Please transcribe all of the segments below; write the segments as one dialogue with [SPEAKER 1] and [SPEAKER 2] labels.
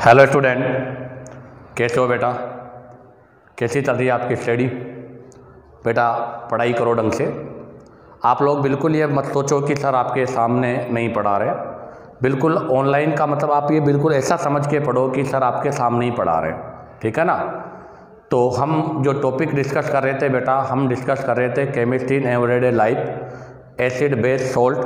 [SPEAKER 1] Hello student, कैसे हो बेटा? कैसी चल रही है आपकी स्टडी? बेटा पढ़ाई करो ढंग से। आप लोग बिल्कुल ये मत सोचो कि सर आपके सामने नहीं पढ़ा रहे। बिल्कुल ऑनलाइन का मतलब आप ये बिल्कुल ऐसा समझ के पढ़ो कि सर आपके सामने ही पढ़ा रहे, ठीक है ना। तो हम जो टॉपिक डिस्कस कर रहे थे बेटा, हम डिस्कस कर रहे थे chemistry in everyday life, acid base salt.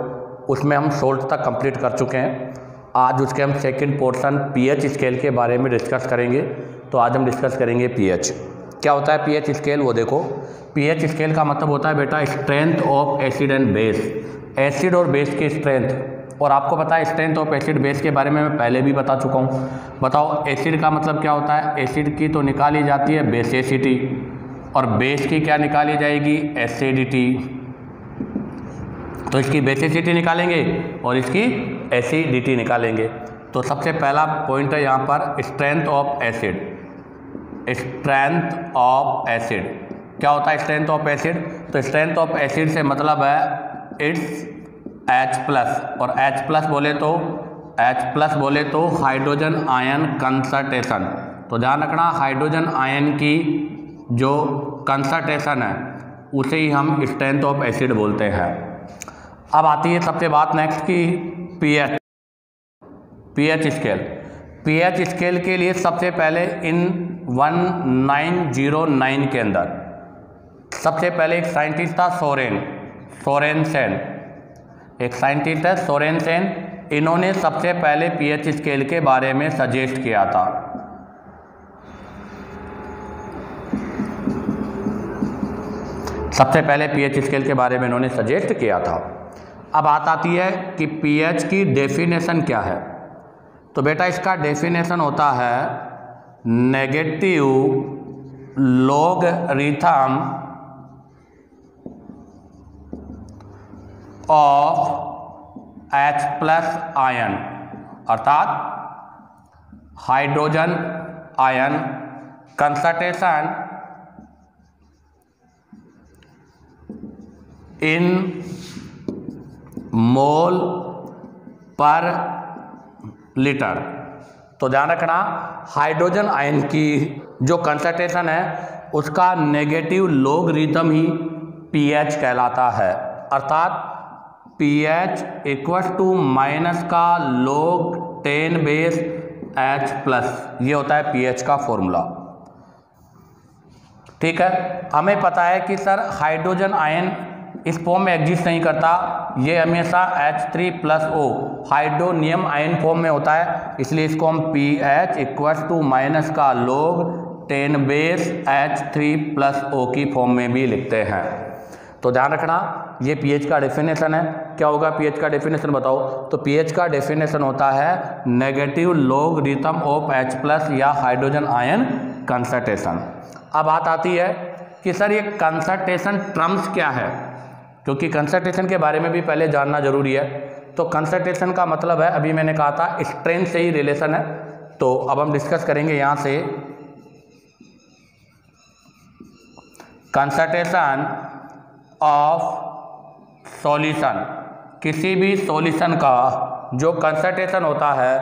[SPEAKER 1] उसमें हम सॉल्ट तक कंप्लीट कर चुके हैं। आज उसके हम सेकंड पोर्शन पीएच स्केल के बारे में डिस्कस करेंगे। तो आज हम डिस्कस करेंगे पीएच। क्या होता है पीएच स्केल? वो देखो, पीएच स्केल का मतलब होता है बेटा strength of acid and base, acid और बेस की स्ट्रेंथ। और आपको पता है स्ट्रेंथ ऑफ एसिड बेस के बारे में मैं पहले भी बता चुका हूँ। बताओ एसिड का मतलब क्या होता है? एसिड की तो निकाली जाती है बेसिसिटी, और बेस की क्या निकाली जाएगी? एसिडिटी। तो इसकी बेसिसिटी निकालेंगे और इसकी एसिडिटी निकालेंगे। तो सबसे पहला पॉइंट है यहाँ पर strength of acid. Strength of acid क्या होता है? स्ट्रेंथ ऑफ एसिड, तो स्ट्रेंथ ऑफ एसिड से मतलब है इट्स H+, और H+ बोले तो हाइड्रोजन आयन कंसंट्रेशन। तो ध्यान रखना, हाइड्रोजन आयन की जो कंसंट्रेशन है उसे ही हम स्ट्रेंथ ऑफ एसिड बोलते हैं। अब आती है सबसे बात नेक्स्ट की पीएच स्केल। पीएच स्केल के लिए सबसे पहले इन 1909 के अंदर सबसे पहले एक साइंटिस्ट था सोरेनसेन। एक साइंटिस्ट है सोरेनसेन। इन्होंने सबसे पहले पीएच स्केल के बारे में सजेस्ट किया था। सबसे पहले पीएच स्केल के बारे में इन्होंने सजेस्ट किया था। अब बात आती है कि पीएच की डेफिनेशन क्या है। तो बेटा इसका डेफिनेशन होता है negative logarithm of H+ ion, अर्थात हाइड्रोजन आयन कंसंट्रेशन इन मोल पर लीटर। तो ध्यान रखना, हाइड्रोजन आयन की जो कंसंट्रेशन है उसका नेगेटिव लॉगरिथम ही पीएच कहलाता है। अर्थात पीएच = का log 10 बेस H+, ये होता है पीएच का फॉर्मूला। ठीक है, हमें पता है कि सर हाइड्रोजन आयन इस फॉर्म में एग्जिस्ट नहीं करता, ये हमेशा H3+O हाइड्रोनियम आयन फॉर्म में होता है। इसलिए इसको हम पीएच = का log 10 बेस H3+O की फॉर्म में भी लिखते हैं। तो ध्यान रखना, ये पीएच का डेफिनेशन है। क्या होगा पीएच का डेफिनेशन बताओ? तो पीएच का डेफिनेशन होता है नेगेटिव लॉगरिथम ऑफ H+ या हाइड्रोजन आयन कंसंट्रेशन। अब बात आती है कि सर ये कंसंट्रेशन टर्म्स क्या है, क्योंकि कंसंट्रेशन के बारे में भी पहले जानना जरूरी है। तो कंसंट्रेशन का मतलब है, अभी मैंने कहा था स्ट्रेंथ से ही रिलेशन है। तो अब हम डिस्कस करेंगे यहाँ से कंसंट्रेशन ऑफ सॉल्यूशन। किसी भी सॉल्यूशन का जो कंसंट्रेशन होता है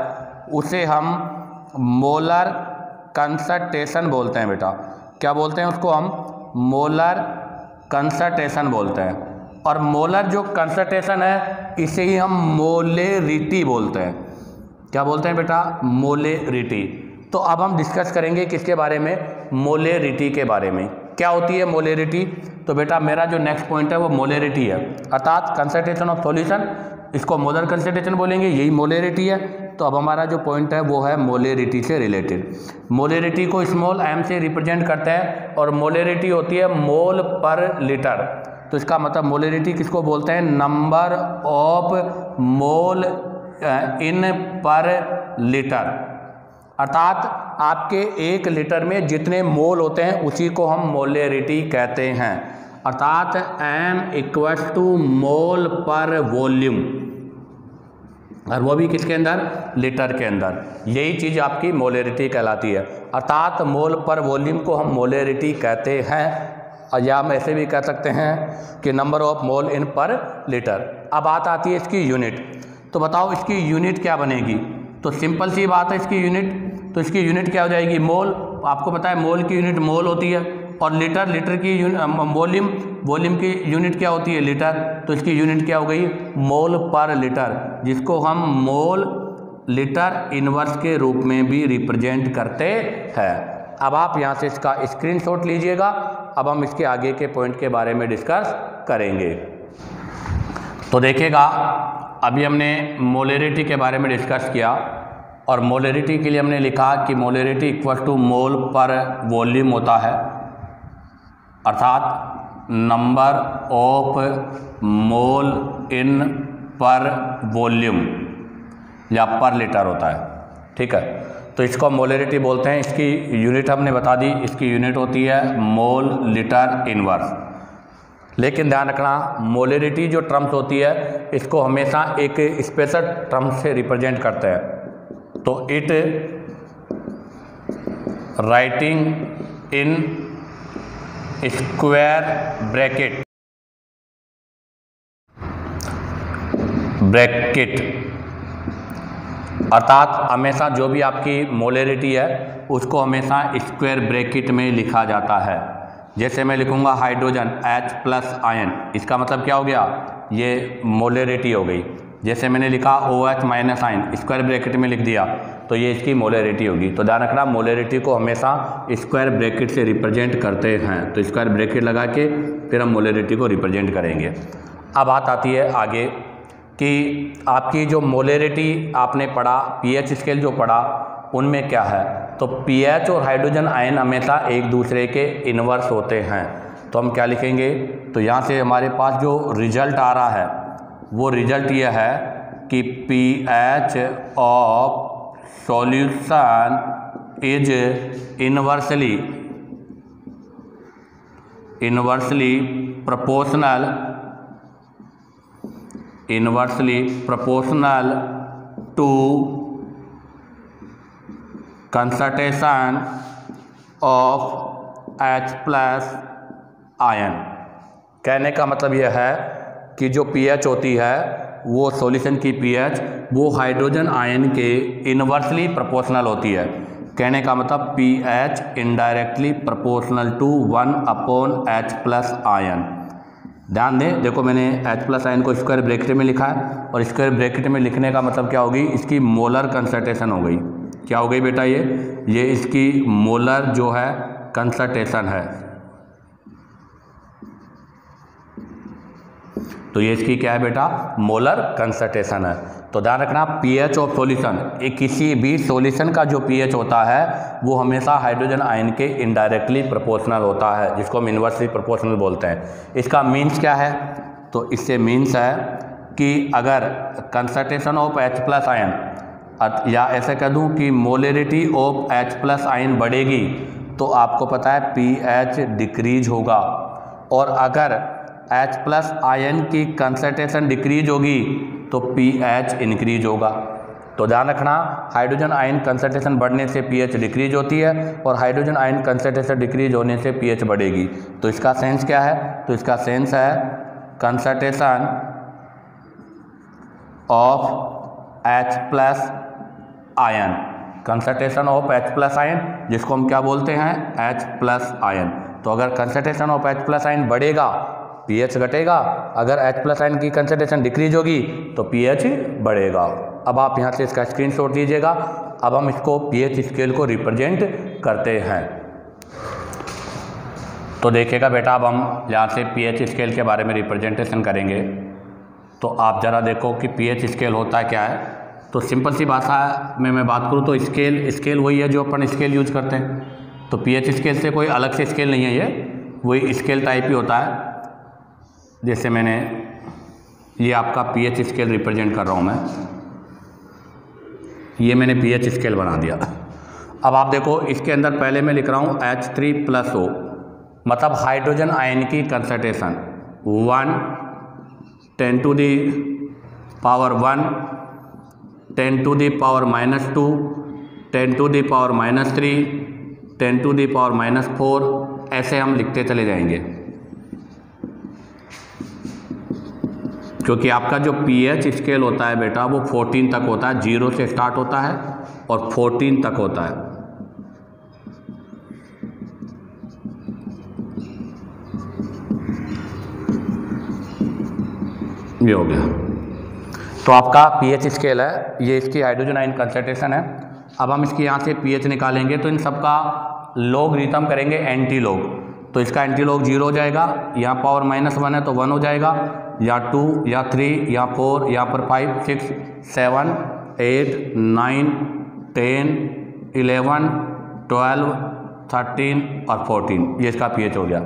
[SPEAKER 1] उसे हम मोलर कंसंट्रेशन बोलते हैं बेटा। क्या बोलते हैं उसको? हम मोलर कंसंट्रेशन बोलते हैं। और मोलर जो कंसंट्रेशन है इसे ही हम मोलेरिटी बोलते हैं। क्या बोलते हैं बेटा? मोलेरिटी। तो अब हम डिस्कस करेंगे किसके बारे में? मोलेरिटी के बारे में। क्या होती है मोलेरिटी? तो बेटा मेरा जो नेक्स्ट पॉइंट है वो मोलेरिटी है, अर्थात कंसंट्रेशन ऑफ सॉल्यूशन, इसको मोलर कंसंट्रेशन बोलेंगे, यही मोलेरिटी है। तो अब हमारा जो पॉइंट है वो है मोलेरिटी से रिलेटेड। मोलेरिटी को स्मॉल m से रिप्रेजेंट करते हैं, और मोलेरिटी होती है मोल पर लीटर। तो इसका मतलब मोलेरिटी किसको बोलते हैं? नंबर ऑफ मोल इन पर लीटर, अर्थात आपके 1 लीटर में जितने मोल होते हैं उसी को हम मोलेरिटी कहते हैं। अर्थात m = मोल पर वॉल्यूम, और वो भी किसके अंदर? लीटर के अंदर। यही चीज़ आपकी मोलेरिटी कहलाती है। अर्थात मोल पर वॉल्यूम को हम मोलेरिटी कहते हैं, या हम ऐसे भी कह सकते हैं कि नंबर ऑफ मोल इन पर लीटर। अब बात आती है इसकी यूनिट। तो बताओ इसकी यूनिट क्या बनेगी? तो सिंपल सी बात है इसकी यूनिट। तो इसकी यूनिट क्या हो जाएगी, मोल। आपको पता है मोल की यूनिट मोल होती है, और लीटर की वॉल्यूम की यूनिट क्या होती है, लीटर। तो इसकी यूनिट क्या हो गई, मोल पर लीटर, जिसको हम मोल लीटर इनवर्स के रूप में भी रिप्रेजेंट करते हैं। अब आप यहाँ से इसका स्क्रीनशॉट लीजिएगा। अब हम इसके आगे के पॉइंट के बारे में डिस्कस करेंगे। तो देखिएगा, अभी हमने मोलरिटी के बारे में डिस्कस किया, और मोलरिटी के लिए हमने लिखा कि मोलरिटी इक्वल टू मोल पर वॉल्यूम होता है, अर्थात नंबर ऑफ मोल इन पर वॉल्यूम या पर लीटर होता है। ठीक है, तो इसको मोलरिटी बोलते हैं। इसकी यूनिट हमने बता दी, इसकी यूनिट होती है मोल लीटर इनवर्स। लेकिन ध्यान रखना, मोलरिटी जो टर्म्स होती है इसको हमेशा एक स्पेशल टर्म से रिप्रेजेंट करते हैं। तो it writing in square bracket, अर्थात हमेशा जो भी आपकी मोलरिटी है उसको हमेशा स्क्वायर ब्रैकेट में लिखा जाता है। जैसे मैं लिखूंगा हाइड्रोजन H+ आयन, इसका मतलब क्या हो गया, ये मोलरिटी हो गई। जैसे मैंने लिखा OH- आयन, स्क्वायर ब्रैकेट में लिख दिया, तो ये इसकी मोलरिटी होगी। तो ध्यान रखना, मोलरिटी को हमेशा स्क्वायर ब्रैकेट से रिप्रेजेंट करते हैं। तो स्क्वायर ब्रैकेट लगा के फिर हम मोलरिटी को रिप्रेजेंट करेंगे। अब बात आती है आगे कि आपकी जो मोलरिटी आपने पढ़ा, pH स्केल जो पढ़ा, उनमें क्या है। तो pH और हाइड्रोजन आयन हमेशा एक दूसरे के इन्वर्स होते हैं। तो हम क्या लिखेंगे, तो यहाँ से हमारे पास जो रिजल्ट आ रहा है वो रिजल्ट ये है कि pH of solution is inversely proportional to concentration of H+ ion. कहने का मतलब यह है कि जो pH होती है वो सॉल्यूशन की pH वो हाइड्रोजन आयन के इनवर्सली प्रोपोर्शनल होती है। कहने का मतलब pH indirectly proportional to 1/H+ ion. ध्यान दें, देखो मैंने H+ आयन को स्क्वायर ब्रैकेट में लिखा है, और स्क्वायर ब्रैकेट में लिखने का मतलब क्या होगी, इसकी मोलर कंसंट्रेशन हो गई। क्या हो गई बेटा, ये इसकी मोलर जो है कंसंट्रेशन है। तो ये इसकी क्या है बेटा, मोलर कंसंट्रेशन है। तो ध्यान रखना, pH ऑफ सॉल्यूशन, किसी भी सॉल्यूशन का जो pH होता है वो हमेशा हाइड्रोजन आयन के इनडायरेक्टली प्रोपोर्शनल होता है, जिसको हम इनवर्सली प्रोपोर्शनल बोलते हैं। इसका मीन्स क्या है, तो इससे मीन्स है कि अगर कंसंट्रेशन ऑफ H+ आयन, या ऐसे कह दूं कि मोलरिटी ऑफ H+ आयन बढ़ेगी तो आपको पता है pH डिक्रीज होगा, और अगर H+ आयन की कंसंट्रेशन डिक्रीज होगी तो pH इंक्रीज होगा। तो ध्यान रखना, हाइड्रोजन आयन कंसंट्रेशन बढ़ने से pH डिक्रीज होती है, और हाइड्रोजन आयन कंसंट्रेशन डिक्रीज होने से pH बढ़ेगी। तो इसका सेंस क्या है, तो इसका सेंस है concentration of H+ ion, concentration of H+ ion, जिसको हम क्या बोलते हैं, H+ आयन। तो अगर कंसंट्रेशन ऑफ H+ आयन बढ़ेगा pH घटेगा, अगर H+ आयन की कंसंट्रेशन डिक्रीज होगी तो pH बढ़ेगा। अब आप यहाँ से इसका स्क्रीनशॉट लीजिएगा। अब हम इसको pH स्केल को रिप्रेजेंट करते हैं। तो देखिएगा बेटा, अब हम यहाँ से pH स्केल के बारे में रिप्रेजेंटेशन करेंगे। तो आप ज़रा देखो कि pH स्केल होता क्या है। तो सिंपल सी भाषा में मैं बात करूँ तो स्केल वही है जो अपन स्केल यूज करते हैं। तो pH स्केल से कोई अलग से स्केल नहीं है, ये वही स्केल टाइप ही होता है। जैसे ये आपका pH स्केल रिप्रेजेंट कर रहा हूँ मैं, ये मैंने pH स्केल बना दिया। अब आप देखो, इसके अंदर पहले मैं लिख रहा हूँ H3+O, मतलब हाइड्रोजन आयन की concentration 1 10 to the power 1, 10 to the power -2, 10 to the power -3, 10 to the power -4, ऐसे हम लिखते चले जाएंगे। क्योंकि आपका जो pH स्केल होता है बेटा वो 14 तक होता है, 0 से स्टार्ट होता है और 14 तक होता है। ये हो गया। तो आपका पीएच स्केल है, ये इसकी हाइड्रोजन आयन कंसंट्रेशन है। अब हम इसकी यहाँ से पीएच निकालेंगे तो इन सब का लॉगरिथम करेंगे एंटी लॉग, तो इसका एंटी लॉग 0 हो जाएगा। यहाँ पावर -1 है तो 1 हो जाएगा, या 2 या 3 या 4, यहाँ पर 5 6 7 8 9 10 11 12 13 और 14, ये इसका पीएच हो गया।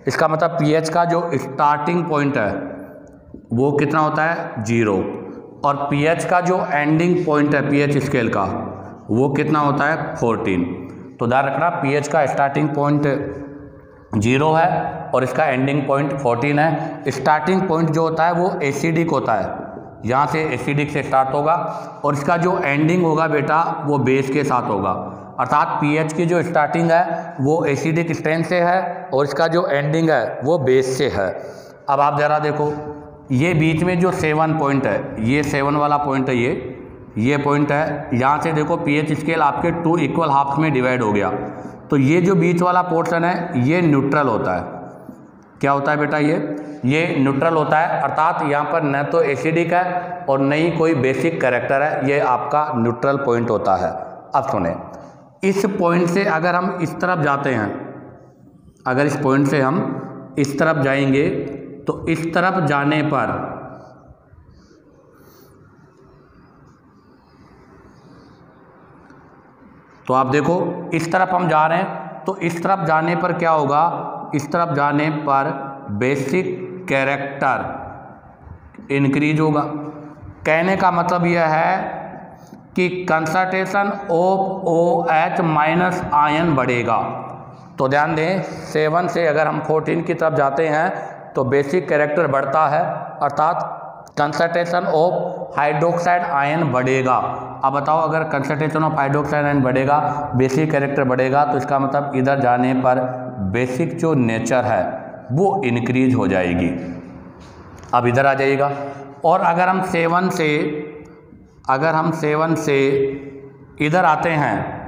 [SPEAKER 1] इसका मतलब पीएच का जो स्टार्टिंग पॉइंट है वो कितना होता है 0, और पीएच का जो एंडिंग पॉइंट है पीएच स्केल का वो कितना होता है 14। तो ध्यान रखना, पीएच का स्टार्टिंग पॉइंट 0 है और इसका एंडिंग पॉइंट 14 है। स्टार्टिंग पॉइंट जो होता है वो एसिडिक होता है, यहाँ से एसिडिक से स्टार्ट होगा, और इसका जो एंडिंग होगा बेटा वो बेस के साथ होगा। अर्थात पीएच की जो स्टार्टिंग है वो एसिडिक स्ट्रेंथ से है और इसका जो एंडिंग है वो बेस से है। अब आप ज़रा देखो, ये बीच में जो 7 पॉइंट है, ये 7 वाला पॉइंट है, ये पॉइंट है। यहाँ से देखो पीएच स्केल आपके 2 इक्वल हाफ्स में डिवाइड हो गया, तो ये जो बीच वाला पोर्शन है ये न्यूट्रल होता है। क्या होता है बेटा, ये न्यूट्रल होता है, अर्थात यहाँ पर न तो एसिडिक है और न ही कोई बेसिक कैरेक्टर है, ये आपका न्यूट्रल पॉइंट होता है। अब सुने, इस पॉइंट से अगर हम इस तरफ जाते हैं, अगर इस पॉइंट से हम इस तरफ जाएंगे तो इस तरफ जाने पर तो आप देखो इस तरफ हम जा रहे हैं, तो इस तरफ जाने पर क्या होगा, इस तरफ जाने पर बेसिक कैरेक्टर इंक्रीज होगा। कहने का मतलब यह है कि concentration of OH minus ion बढ़ेगा। तो ध्यान दें, 7 से अगर हम 14 की तरफ जाते हैं तो बेसिक कैरेक्टर बढ़ता है, अर्थात कंसंट्रेशन ऑफ हाइड्रोक्साइड आयन बढ़ेगा। अब बताओ, अगर कंसंट्रेशन ऑफ हाइड्रोक्साइड आयन बढ़ेगा, बेसिक कैरेक्टर बढ़ेगा, तो इसका मतलब इधर जाने पर बेसिक जो नेचर है वो इंक्रीज हो जाएगी। अब इधर आ जाइएगा, और अगर हम 7 से इधर आते हैं,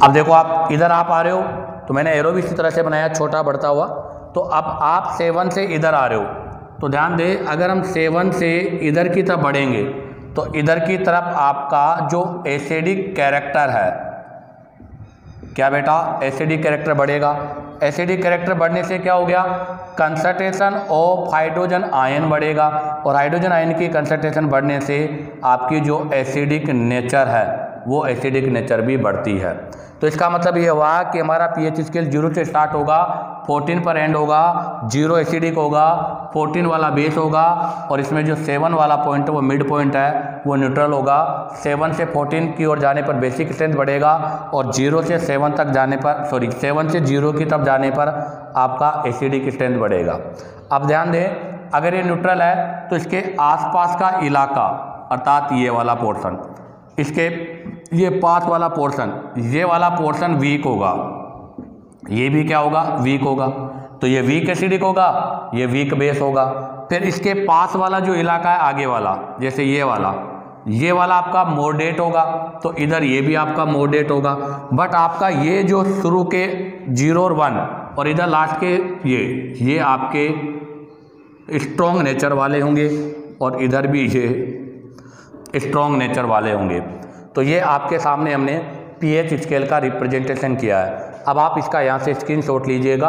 [SPEAKER 1] अब देखो आप इधर आप आ रहे हो, तो मैंने एरो भी इसी तरह से बनाया छोटा बढ़ता हुआ। तो अब आप 7 से इधर आ रहे हो, तो ध्यान दें, अगर हम 7 से इधर की तरफ बढ़ेंगे तो इधर की तरफ आपका जो एसिडिक कैरेक्टर है, क्या बेटा, एसिडिक कैरेक्टर बढ़ेगा। एसिडिक कैरेक्टर बढ़ने से क्या हो गया, कंसंट्रेशन ऑफ हाइड्रोजन आयन बढ़ेगा, और हाइड्रोजन आयन की कंसंट्रेशन बढ़ने से आपकी जो एसिडिक नेचर है वो एसिडिक नेचर भी बढ़ती है। तो इसका मतलब ये हुआ कि हमारा पीएच स्केल 0 से स्टार्ट होगा, 14 पर एंड होगा, 0 एसिडिक होगा, 14 वाला बेस होगा, और इसमें जो 7 वाला पॉइंट है वो मिड पॉइंट है, वो न्यूट्रल होगा। 7 से 14 की ओर जाने पर बेसिक स्ट्रेंथ बढ़ेगा, और 0 से 7 तक जाने पर 7 से 0 की तरफ जाने पर आपका एसिडिक स्ट्रेंथ बढ़ेगा। अब ध्यान दें, अगर ये न्यूट्रल है तो इसके आसपास का इलाका, अर्थात ये वाला पोर्शन, इसके ये पास वाला पोर्शन, ये वाला पोर्शन वीक होगा, ये भी क्या होगा, वीक होगा। तो ये वीक एसिडिक होगा, ये वीक बेस होगा। फिर इसके पास वाला जो इलाका है आगे वाला, जैसे ये वाला आपका मॉडरेट होगा, तो इधर ये भी आपका मॉडरेट होगा। बट आपका ये जो शुरू के 0 और 1 और इधर लास्ट के ये आपके स्ट्रॉन्ग नेचर वाले होंगे, और इधर भी ये स्ट्रॉन्ग नेचर वाले होंगे। तो ये आपके सामने हमने पीएच स्केल का रिप्रेजेंटेशन किया है। अब आप इसका यहाँ से स्क्रीनशॉट लीजिएगा।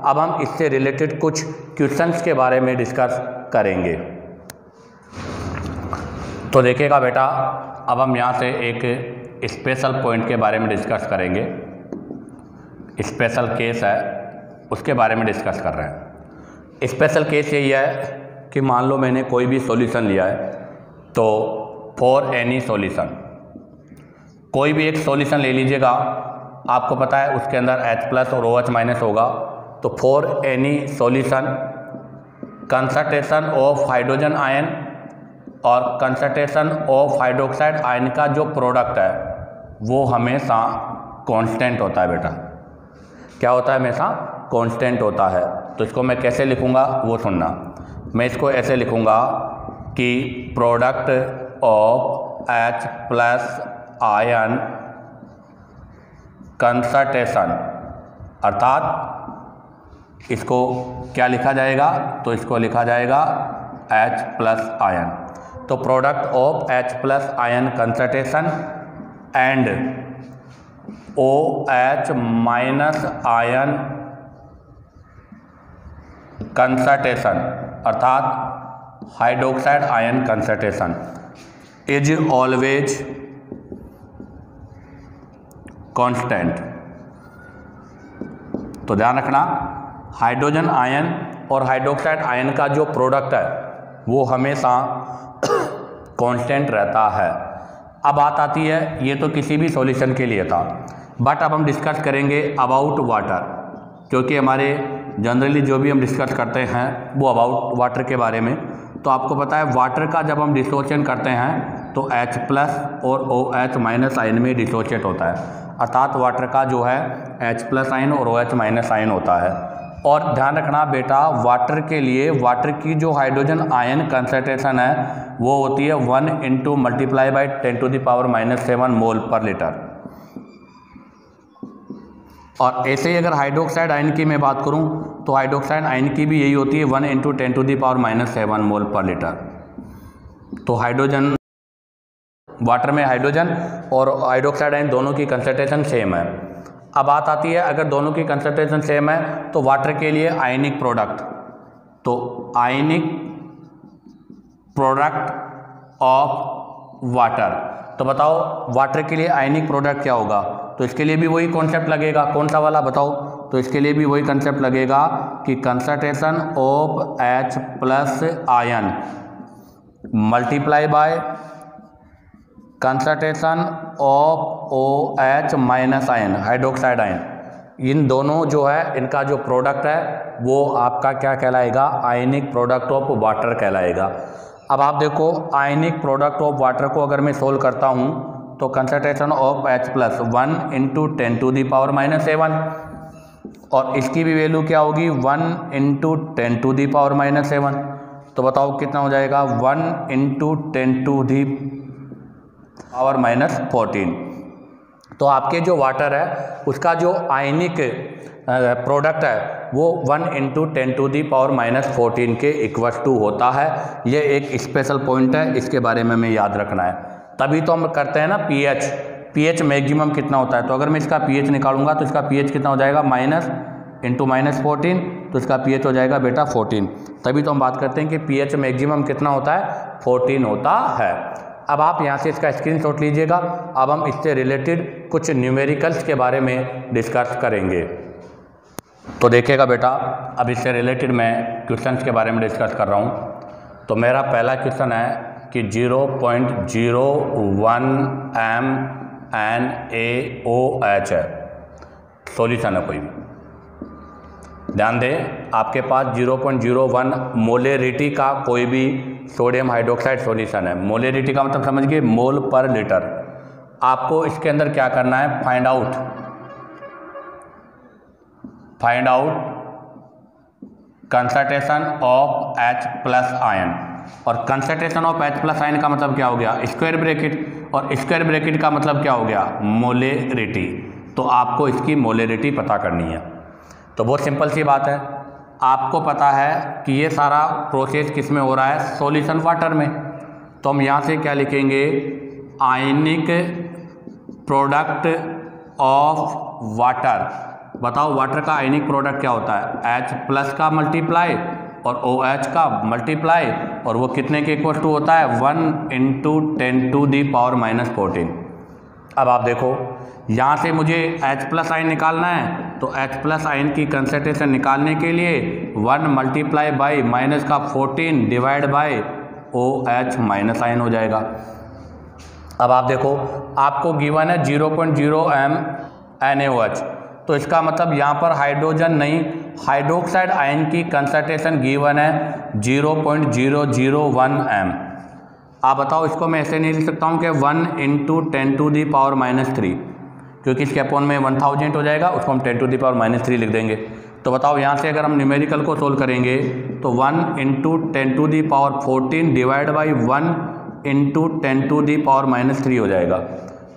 [SPEAKER 1] अब हम इससे रिलेटेड कुछ क्वेश्चंस के बारे में डिस्कस करेंगे। तो देखिएगा बेटा, अब हम यहाँ से एक स्पेशल पॉइंट के बारे में डिस्कस करेंगे। स्पेशल केस है, उसके बारे में डिस्कस कर रहे हैं। स्पेशल केस यही है कि मान लो मैंने कोई भी सॉल्यूशन लिया है, तो फॉर एनी सॉल्यूशन, कोई भी एक सॉल्यूशन ले लीजिएगा, आपको पता है उसके अंदर H+ और OH- होगा। तो for any solution, concentration of hydrogen ion और कंसंट्रेशन ऑफ हाइड्रोक्साइड आयन का जो प्रोडक्ट है वो हमेशा कांस्टेंट होता है बेटा। क्या होता है, हमेशा कांस्टेंट होता है। तो इसको मैं कैसे लिखूँगा वो सुनना। मैं इसको ऐसे लिखूँगा कि product of H+ ion concentration, अर्थात इसको क्या लिखा जाएगा, तो इसको लिखा जाएगा H प्लस आयन। तो product of H plus ion concentration and OH minus ion concentration अर्थात hydroxide ion concentration is always constant. तो ध्यान रखना, हाइड्रोजन आयन और हाइड्रोक्साइड आयन का जो प्रोडक्ट है वो हमेशा कांस्टेंट रहता है। अब बात आती है, ये तो किसी भी सॉल्यूशन के लिए था, बट अब हम डिस्कस करेंगे अबाउट वाटर, क्योंकि हमारे जनरली जो भी हम डिस्कस करते हैं वो अबाउट वाटर के बारे में। तो आपको पता है वाटर का जब हम डिसोसिएशन करते हैं तो H प्लस और OH माइनस आयन में डिसोसिएट होता है, अर्थात वाटर का जो है H प्लस आयन और OH माइनस आयन होता है। और ध्यान रखना बेटा, वाटर के लिए वाटर की जो हाइड्रोजन आयन कंसंट्रेशन है वो होती है 1 × मल्टीप्लाई बाई 10⁻⁻7 मोल पर लीटर। और ऐसे ही अगर हाइड्रोक्साइड आयन की मैं बात करूं तो हाइड्रोक्साइड आयन की भी यही होती है 1 × 10⁻⁷ मोल पर लीटर। तो हाइड्रोजन, वाटर में हाइड्रोजन और हाइड्रोक्साइड आयन दोनों की कंसंट्रेशन सेम है। अब बात आती है, अगर दोनों की कंसंट्रेशन सेम है तो वाटर के लिए आयनिक प्रोडक्ट, तो आयनिक प्रोडक्ट ऑफ वाटर, तो बताओ वाटर के लिए आयनिक प्रोडक्ट क्या होगा। तो इसके लिए भी वही कॉन्सेप्ट लगेगा, कौन सा वाला बताओ। तो इसके लिए भी वही कॉन्सेप्ट लगेगा कि concentration of H plus ion multiply by concentration of OH minus ion hydroxide ion. इन दोनों जो है इनका जो प्रोडक्ट है वो आपका क्या कहलाएगा, आयनिक प्रोडक्ट ऑफ वाटर कहलाएगा। अब आप देखो, आयनिक प्रोडक्ट ऑफ वाटर को अगर मैं सोल्व करता हूँ तो कंसंट्रेशन ऑफ H प्लस 1 × 10⁻⁷, और इसकी भी वैल्यू क्या होगी 1 × 10⁻⁷। तो बताओ कितना हो जाएगा 1 × 10⁻⁻14। तो आपके जो वाटर है उसका जो आयनिक प्रोडक्ट है वो 1 × 10⁻⁻14 के इक्वल टू होता है। ये एक स्पेशल पॉइंट है, इसके बारे में हमें याद रखना है। तभी तो हम करते हैं ना पीएच मैक्सिमम कितना होता है। तो अगर मैं इसका पीएच निकालूंगा तो इसका पीएच कितना हो जाएगा माइनस इंटू -14, तो इसका पीएच हो जाएगा बेटा 14। तभी तो हम बात करते हैं कि पीएच मैक्सिमम कितना होता है 14 होता है। अब आप यहाँ से इसका स्क्रीनशॉट लीजिएगा। अब हम इससे रिलेटेड कुछ न्यूमेरिकल्स के बारे में डिस्कस करेंगे। तो देखिएगा बेटा, अब इससे रिलेटेड मैं क्वेश्चंस के बारे में डिस्कस कर रहा हूँ। तो मेरा पहला क्वेश्चन है कि 0.01 MnAOH है, सॉल्यूशन है कोई भी। ध्यान दें, आपके पास 0.01 मोलेरिटी का कोई भी सोडियम हाइड्रोक्साइड सॉल्यूशन है। मोलेरिटी का मतलब समझिए मोल पर लीटर। आपको इसके अंदर क्या करना है, find out concentration of H plus ion. और concentration of H plus ion का मतलब क्या हो गया, स्क्वायर ब्रैकेट, और स्क्वायर ब्रैकेट का मतलब क्या हो गया, मोलेरिटी। तो आपको इसकी मोलेरिटी पता करनी है। तो बहुत सिंपल सी बात है, आपको पता है कि ये सारा प्रोसेस किस में हो रहा है, सॉल्यूशन वाटर में। तो हम यहाँ से क्या लिखेंगे, आयनिक प्रोडक्ट ऑफ वाटर। बताओ वाटर का आयनिक प्रोडक्ट क्या होता है, H प्लस का मल्टीप्लाई और OH का मल्टीप्लाई, और वो कितने के इक्वल टू होता है 1 × 10⁻⁻14। अब आप देखो, यहाँ से मुझे H प्लस आयन निकालना है, तो H प्लस आयन की कंसंट्रेशन निकालने के लिए 1 मल्टीप्लाई बाई माइनस का 14 divide by OH minus ion हो जाएगा। अब आप देखो, आपको गिवन है 0.0 MnAOH, तो इसका मतलब यहाँ पर हाइड्रोजन नहीं, हाइड्रोक्साइड आयन की कंसंट्रेशन गिवन है 0.001 M। आप बताओ, इसको मैं ऐसे नहीं लिख सकता हूँ कि 1 × 10⁻⁻3, क्योंकि इसके अपॉन में 1000 हो जाएगा, उसको हम 10⁻⁻3 लिख देंगे। तो बताओ यहाँ से अगर हम न्यूमेरिकल को सोल्व करेंगे तो 1 × 10⁻14 डिवाइड बाई 1 × 10⁻3 हो जाएगा।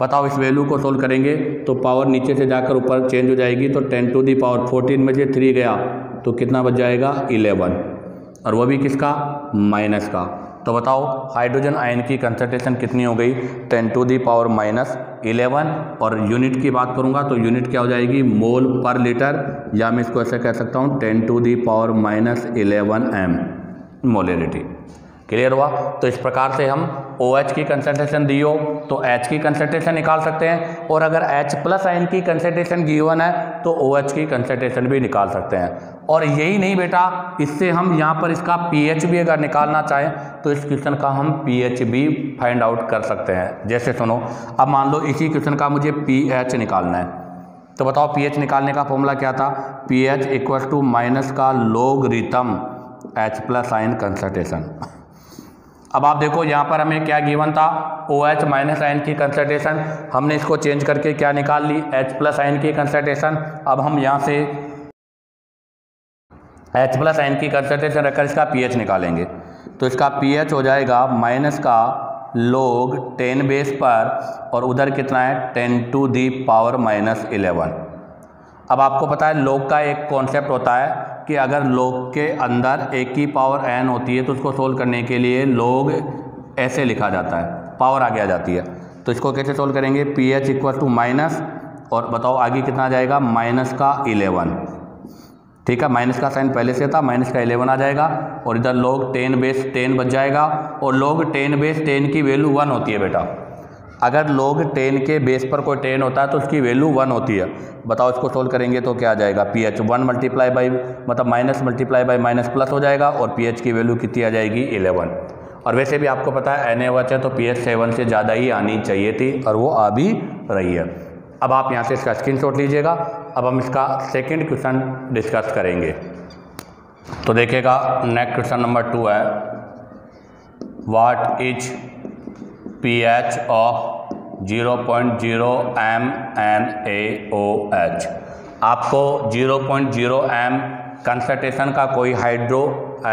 [SPEAKER 1] बताओ इस वैल्यू को सोल्व करेंगे तो पावर नीचे से जाकर ऊपर चेंज हो जाएगी, तो 10 टू दी पावर 14 में से 3 गया तो कितना बच जाएगा 11, और वो भी किसका माइनस का। तो बताओ हाइड्रोजन आयन की कंसंट्रेशन कितनी हो गई 10 टू दी पावर -11, और यूनिट की बात करूंगा तो यूनिट क्या हो जाएगी मोल पर लीटर, या मैं इसको ऐसे कह सकता हूँ 10 to the power -11 m molarity. Clear हुआ। तो इस प्रकार से हम OH की कंसंट्रेशन दी हो तो H की कंसंट्रेशन निकाल सकते हैं, और अगर H+ आयन की कंसंट्रेशन गिवन है तो OH की कंसंट्रेशन भी निकाल सकते हैं। और यही नहीं बेटा, इससे हम यहाँ पर इसका pH भी अगर निकालना चाहें तो इस क्वेश्चन का हम pH भी फाइंड आउट कर सकते हैं। जैसे सुनो, अब मान लो इसी क्वेश्चन का मुझे pH निकालना है, तो बताओ pH निकालने का फॉर्मूला क्या था, pH इक्वल टू माइनस का लोगरिथम H+ आयन कंसंट्रेशन। अब आप देखो यहाँ पर हमें क्या गिवन था OH माइनस आयन की कंसंट्रेशन, हमने इसको चेंज करके क्या निकाल ली H+ आयन की कंसंट्रेशन। अब हम यहाँ से H+ आयन की कंसंट्रेशन रखकर इसका pH निकालेंगे, तो इसका pH हो जाएगा माइनस का log 10 बेस पर, और उधर कितना है 10 टू दी पावर -11। अब आपको पता है log का एक कॉन्सेप्ट होता है कि अगर log के अंदर एक की पावर n होती है तो उसको सोल्व करने के लिए log ऐसे लिखा जाता है, पावर आगे आ जाती है। तो इसको कैसे सोल्व करेंगे, pH इक्वल टू माइनस, और बताओ आगे कितना आ जाएगा माइनस का 11, ठीक है, माइनस का साइन पहले से था, माइनस का 11 आ जाएगा, और इधर log 10 बेस 10 बच जाएगा, और log 10 बेस 10 की वैल्यू 1 होती है बेटा। अगर log 10 के बेस पर कोई 10 होता है तो उसकी वैल्यू 1 होती है। बताओ इसको सोल्व करेंगे तो क्या आ जाएगा, pH 1 मल्टीप्लाई बाई मतलब minus multiply by minus plus हो जाएगा, और pH की वैल्यू कितनी आ जाएगी 11। और वैसे भी आपको पता है NaOH है तो pH 7 से ज़्यादा ही आनी चाहिए थी, और वो आ भी रही है। अब आप यहाँ से इसका स्क्रीनशॉट लीजिएगा। अब हम इसका सेकेंड क्वेश्चन डिस्कस करेंगे। तो देखिएगा नेक्स्ट क्वेश्चन नंबर 2 है, what is pH of 0.0 mNaOH। आपको 0.0 m कंसंट्रेशन का कोई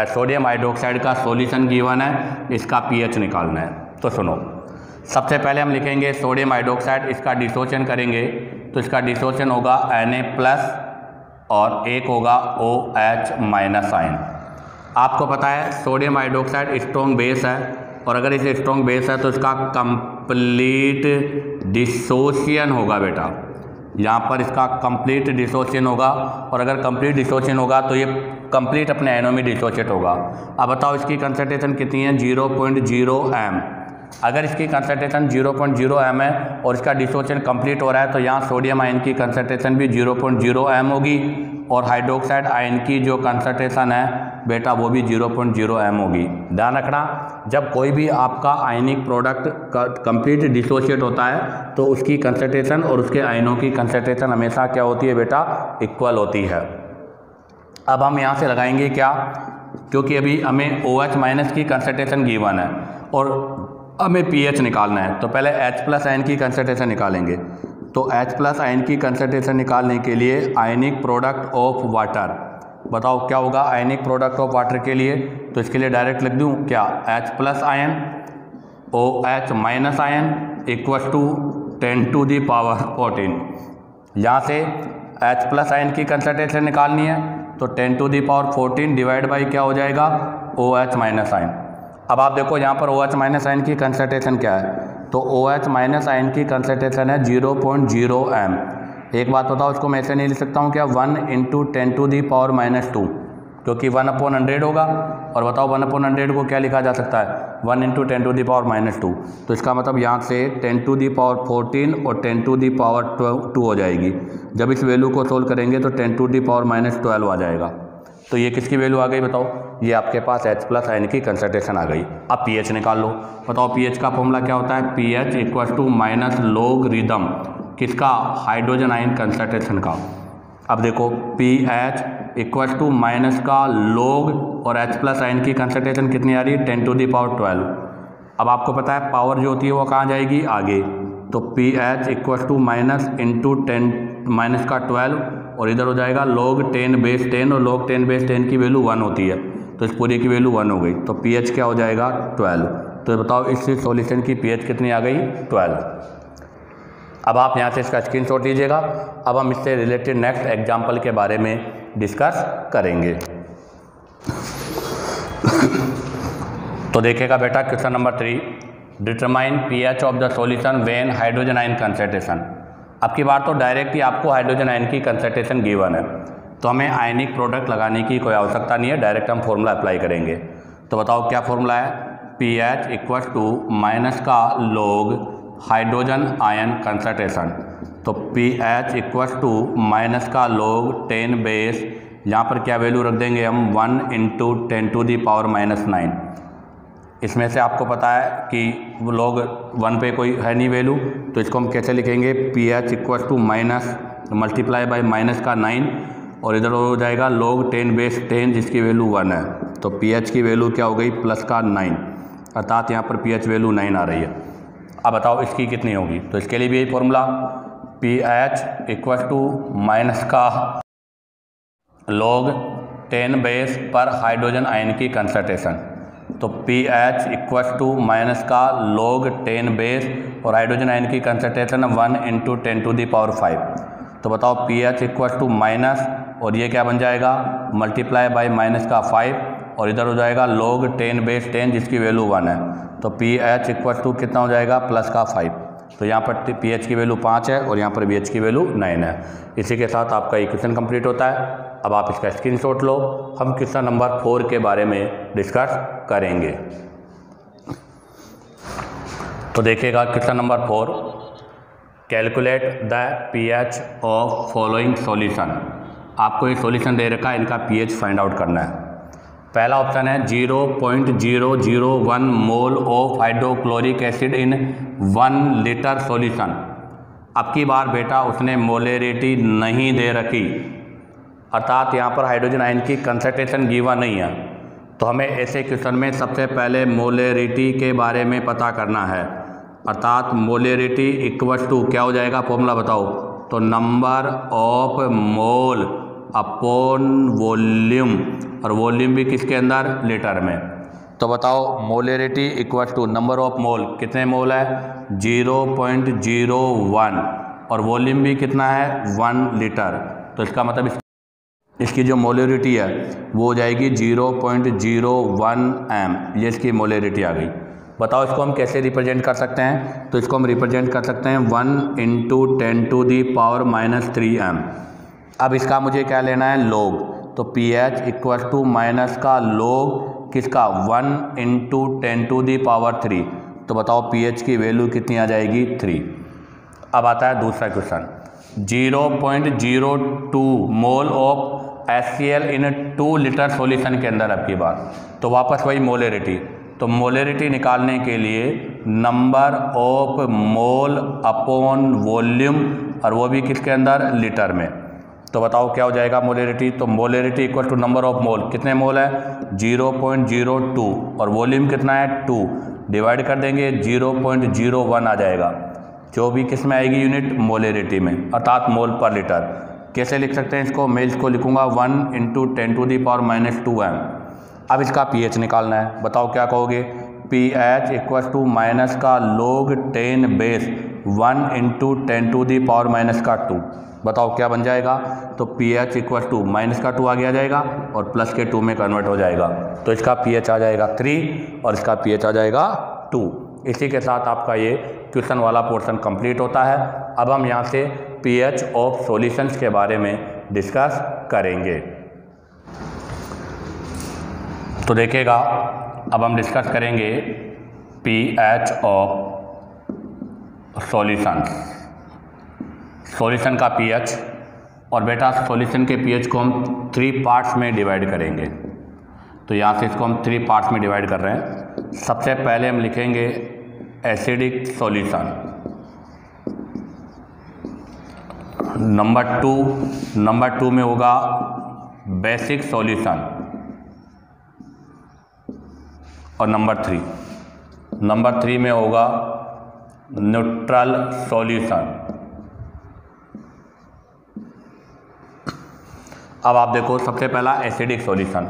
[SPEAKER 1] सोडियम हाइड्रोक्साइड का सॉल्यूशन गिवन है, इसका pH निकालना है। तो सुनो, सबसे पहले हम लिखेंगे सोडियम हाइड्रोक्साइड, इसका डिसोसिएशन करेंगे तो इसका डिसोसिएशन होगा Na+ और एक होगा OH- आयन। आपको पता है सोडियम हाइड्रोक्साइड स्ट्रॉन्ग बेस है, और अगर इसे स्ट्रॉन्ग बेस है तो इसका कंप्लीट डिसोसिएशन होगा बेटा, यहाँ पर इसका कंप्लीट डिसोसिएशन होगा, और अगर कंप्लीट डिसोसिएशन होगा तो ये कंप्लीट अपने आयनों में डिसोसिएट होगा। अब बताओ इसकी कंसंट्रेशन कितनी है 0.0 m। अगर इसकी कंसंट्रेशन 0.0 m है और इसका डिसोसिएशन कंप्लीट हो रहा है तो यहाँ सोडियम आयन की कंसंट्रेशन भी 0.0 m होगी, और हाइड्रोक्साइड आयन की जो कंसंट्रेशन है बेटा वो भी 0.0 m होगी। ध्यान रखना, जब कोई भी आपका आयनिक प्रोडक्ट कंप्लीट डिसोशिएट होता है तो उसकी कंसंट्रेशन और उसके आयनों की कंसंट्रेशन हमेशा क्या होती है बेटा, इक्वल होती है। अब हम यहाँ से लगाएंगे क्या, क्योंकि अभी हमें OH- की कंसंट्रेशन गिवन है और हमें pH निकालना है, तो पहले H+ आयन की कंसंट्रेशन निकालेंगे। तो H+ आयन की कंसंट्रेशन निकालने के लिए आयनिक प्रोडक्ट ऑफ वाटर, बताओ क्या होगा आयनिक प्रोडक्ट ऑफ वाटर के लिए, तो इसके लिए डायरेक्ट लिख दूँ क्या, H+ ion OH- ion equal to 10 to the power 14। यहाँ से H+ आयन की कंसंट्रेशन निकालनी है तो 10 to the power 14 divide by क्या हो जाएगा OH- आयन। अब आप देखो यहाँ पर OH- आयन की कंसंट्रेशन क्या है, तो OH- आयन की कंसंट्रेशन है 0.0 m। एक बात बताओ, इसको मैं ऐसे नहीं लिख सकता हूँ क्या 1 × 10 टू दी पावर -2, क्योंकि 1/100 होगा, और बताओ 1/100 को क्या लिखा जा सकता है 1 × 10 टू दी पावर -2। तो इसका मतलब यहाँ से 10 टू दी पावर 14 और 10 टू दी पावर 2 हो जाएगी। जब इस वैल्यू को सोल्व करेंगे तो 10 टू दी पावर -12 आ जाएगा। तो ये किसकी वैल्यू आ गई बताओ, ये आपके पास H+ आयन की कंसंट्रेशन आ गई। अब pH निकाल लो। बताओ pH का फॉर्मूला क्या होता है, pH equal to minus logarithm किसका, हाइड्रोजन आयन कंसंट्रेशन का। अब देखो pH इक्वल टू माइनस का लोग और H+ आयन की कंसंट्रेशन कितनी आ रही है 10 टू दी पावर 12। अब आपको पता है पावर जो होती है वो कहाँ जाएगी आगे, तो pH equal to minus into 10 minus का 12, और इधर हो जाएगा log 10 बेस 10, और log 10 बेस 10 की वैल्यू 1 होती है, तो इस पूरी की वैल्यू 1 हो गई। तो pH क्या हो जाएगा 12। तो बताओ इस सॉल्यूशन की pH कितनी आ गई 12। अब आप यहाँ से इसका स्क्रीनशॉट लीजिएगा। अब हम इससे रिलेटेड नेक्स्ट एग्जाम्पल के बारे में डिस्कस करेंगे। तो देखिएगा बेटा question number 3, determine pH of the solution when hydrogen ion concentration. अब की बार तो डायरेक्ट ही आपको हाइड्रोजन आयन की कंसंट्रेशन गिवन है, तो हमें आयनिक प्रोडक्ट लगाने की कोई आवश्यकता नहीं है, डायरेक्ट हम फॉर्मूला अप्लाई करेंगे। तो बताओ क्या फॉर्मूला है, pH इक्वल टू माइनस का लोग हाइड्रोजन आयन कंसंट्रेशन। तो pH इक्वल टू माइनस का लोग 10 बेस, यहाँ पर क्या वैल्यू रख देंगे हम 1 × 10⁻⁻⁹। इसमें से आपको पता है कि वो लोग 1 पे कोई है नहीं वैल्यू, तो इसको हम कैसे लिखेंगे, pH equal to minus multiply by minus का 9 और इधर हो जाएगा log 10 बेस 10 जिसकी वैल्यू 1 है। तो pH की वैल्यू क्या हो गई प्लस का 9, अर्थात यहाँ पर pH वैल्यू 9 आ रही है। अब बताओ इसकी कितनी होगी, तो इसके लिए भी यही formula, pH equal to minus का log 10 बेस पर हाइड्रोजन आयन की कंसंट्रेशन। तो pH इक्वल टू माइनस का log 10 बेस और हाइड्रोजन आयन की कंसंट्रेशन 1 × 10⁵। तो बताओ pH इक्वल टू माइनस और ये क्या बन जाएगा मल्टीप्लाई बाय माइनस का 5 और इधर हो जाएगा log 10 बेस 10 जिसकी वैल्यू 1 है। तो pH इक्वल टू कितना हो जाएगा प्लस का 5। तो यहाँ पर pH की वैल्यू 5 है और यहाँ पर pH की वैल्यू 9 है। इसी के साथ आपका इक्वेशन कंप्लीट होता है। अब आप इसका स्क्रीनशॉट लो, हम क्वेश्चन नंबर 4 के बारे में डिस्कस करेंगे। तो देखिएगा question number 4, calculate the pH of following solution. आपको ये सॉल्यूशन दे रखा है, इनका pH फाइंड आउट करना है। पहला ऑप्शन है 0.001 mole of hydrochloric acid in 1 litre solution. अब की बार बेटा उसने मोलेरिटी नहीं दे रखी, अर्थात यहाँ पर हाइड्रोजन आयन की कंसंट्रेशन गिवन नहीं है। तो हमें ऐसे क्वेश्चन में सबसे पहले मोलेरिटी के बारे में पता करना है, अर्थात मोलेरिटी इक्वल टू क्या हो जाएगा, फॉर्मूला बताओ। तो number of mole upon volume, और वॉल्यूम भी किसके अंदर, लीटर में। तो बताओ molarity equal to number of mole, कितने मोल है 0.01 और वॉल्यूम भी कितना है 1 लीटर। तो इसका मतलब इसकी जो मोलेरिटी है वो हो जाएगी 0.01 m, ये इसकी मोलेरिटी आ गई। बताओ इसको हम कैसे रिप्रेजेंट कर सकते हैं, तो इसको हम रिप्रेजेंट कर सकते हैं 1 × 10⁻³ m। अब इसका मुझे क्या लेना है log, तो pH इक्वल टू माइनस का log किसका 1 × 10⁻³ तो बताओ pH की वैल्यू कितनी आ जाएगी 3। अब आता है दूसरा question, 0.02 mole of HCl in 2 litre solution के अंदर। अब की बार तो वापस वही मोलेरिटी, तो मोलेरिटी निकालने के लिए number of mole upon volume, और वो भी किसके अंदर, लीटर में। तो बताओ क्या हो जाएगा मोलेरिटी, तो molarity equal to number of mole, कितने मोल है 0.02 और वॉल्यूम कितना है 2, डिवाइड कर देंगे 0.01 आ जाएगा, जो भी किस में आएगी यूनिट, मोलेरिटी में, अर्थात मोल पर लीटर। कैसे लिख सकते हैं इसको, मैं इसको लिखूंगा 1 × 10⁻² m। अब इसका pH निकालना है, बताओ क्या कहोगे, pH इक्वल टू माइनस का log 10 बेस 1 × 10⁻²। बताओ क्या बन जाएगा, तो pH इक्वल टू माइनस का 2 आगे आ जाएगा और प्लस के 2 में कन्वर्ट हो जाएगा। तो इसका pH आ जाएगा 3 और इसका pH आ जाएगा 2। इसी के साथ आपका ये क्वेश्चन वाला पोर्शन कंप्लीट होता है। अब हम यहाँ से pH ऑफ सॉल्यूशंस के बारे में डिस्कस करेंगे। तो देखिएगा अब हम डिस्कस करेंगे pH ऑफ सॉल्यूशंस, सॉल्यूशन का pH। और बेटा सॉल्यूशन के pH को हम 3 पार्ट्स में डिवाइड करेंगे। तो यहाँ से इसको हम 3 पार्ट्स में डिवाइड कर रहे हैं। सबसे पहले हम लिखेंगे एसिडिक सॉल्यूशन, नंबर 2 में होगा बेसिक सॉल्यूशन, और नंबर 3 में होगा न्यूट्रल सॉल्यूशन। अब आप देखो सबसे पहला एसिडिक सॉल्यूशन।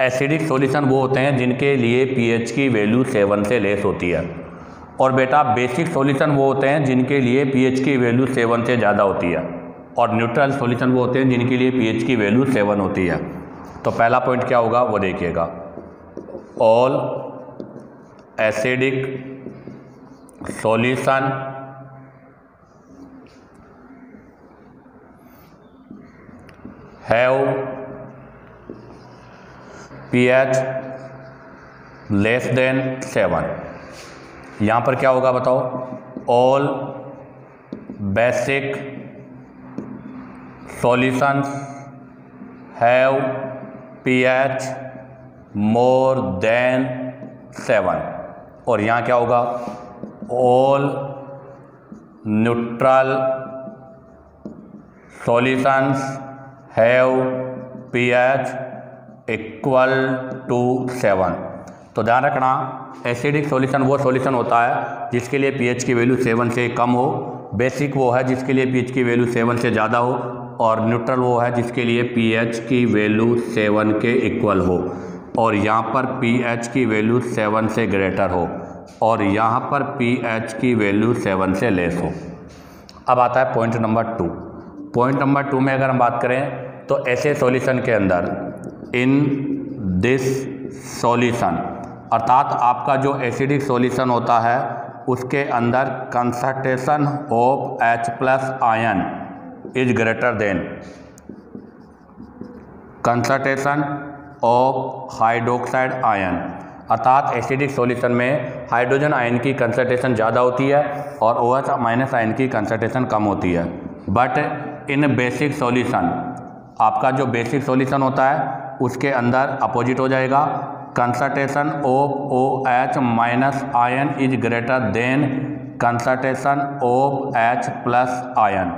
[SPEAKER 1] एसिडिक सॉल्यूशन वो होते हैं जिनके लिए pH की वैल्यू 7 से लेस होती है, और बेटा बेसिक सॉल्यूशन वो होते हैं जिनके लिए पीएच की वैल्यू 7 से ज़्यादा होती है, और न्यूट्रल सॉल्यूशन वो होते हैं जिनके लिए पीएच की वैल्यू 7 होती है। तो पहला पॉइंट क्या होगा वो देखिएगा, all acidic solution have pH less than 7। यहाँ पर क्या होगा बताओ, all basic solutions have pH more than 7। और यहाँ क्या होगा, all neutral solutions have pH equal to 7। तो ध्यान रखना, एसिडिक सॉल्यूशन वो सॉल्यूशन होता है जिसके लिए pH की वैल्यू 7 से कम हो, बेसिक वो है जिसके लिए pH की वैल्यू 7 से ज़्यादा हो, और न्यूट्रल वो है जिसके लिए pH की वैल्यू 7 के इक्वल हो, और यहाँ पर pH की वैल्यू 7 से ग्रेटर हो, और यहाँ पर pH की वैल्यू 7 से लेस हो। अब आता है पॉइंट नंबर 2। पॉइंट नंबर 2 में अगर हम बात करें तो ऐसे सॉल्यूशन के अंदर, इन दिस सॉल्यूशन, अर्थात आपका जो एसिडिक सॉल्यूशन होता है उसके अंदर concentration of H+ ion is greater than concentration of hydroxide ion. अर्थात एसिडिक सॉल्यूशन में हाइड्रोजन आयन की कंसंट्रेशन ज़्यादा होती है और OH- आयन की कंसंट्रेशन कम होती है। बट इन बेसिक सॉल्यूशन, आपका जो बेसिक सॉल्यूशन होता है उसके अंदर अपोजिट हो जाएगा, concentration of OH- ion is greater than concentration of H+ ion.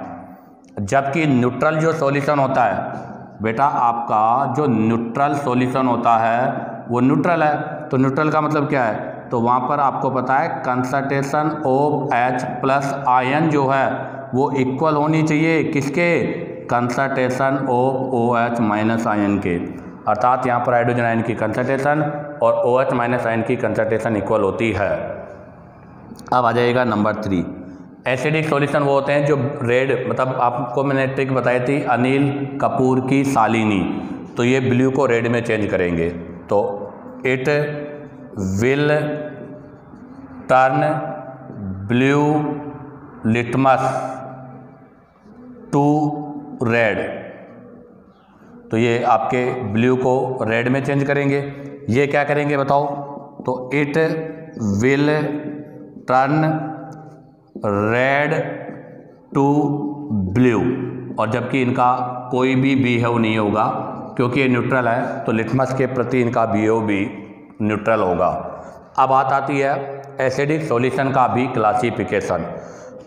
[SPEAKER 1] जबकि न्यूट्रल जो सॉल्यूशन होता है बेटा, आपका जो न्यूट्रल सॉल्यूशन होता है वो न्यूट्रल है, तो न्यूट्रल का मतलब क्या है, तो वहाँ पर आपको पता है कंसंट्रेशन ऑफ H+ आयन जो है वो इक्वल होनी चाहिए किसके, कंसंट्रेशन ऑफ OH- आयन के। अर्थात यहाँ पर हाइड्रोजन आयन की कंसंट्रेशन और OH- आयन की कंसंट्रेशन इक्वल होती है। अब आ जाएगा नंबर 3। एसिडिक सॉल्यूशन वो होते हैं जो रेड, मतलब आपको मैंने ट्रिक बताई थी अनिल कपूर की शालिनी, तो ये ब्लू को रेड में चेंज करेंगे, तो it will turn blue litmus to red. तो ये आपके ब्लू को रेड में चेंज करेंगे। ये क्या करेंगे बताओ, तो it will turn red to blue, और जबकि इनका कोई भी बिहेव नहीं होगा क्योंकि ये न्यूट्रल है, तो लिटमस के प्रति इनका बिहेव भी न्यूट्रल होगा। अब बात आती है एसिडिक सॉल्यूशन का भी क्लासिफिकेशन।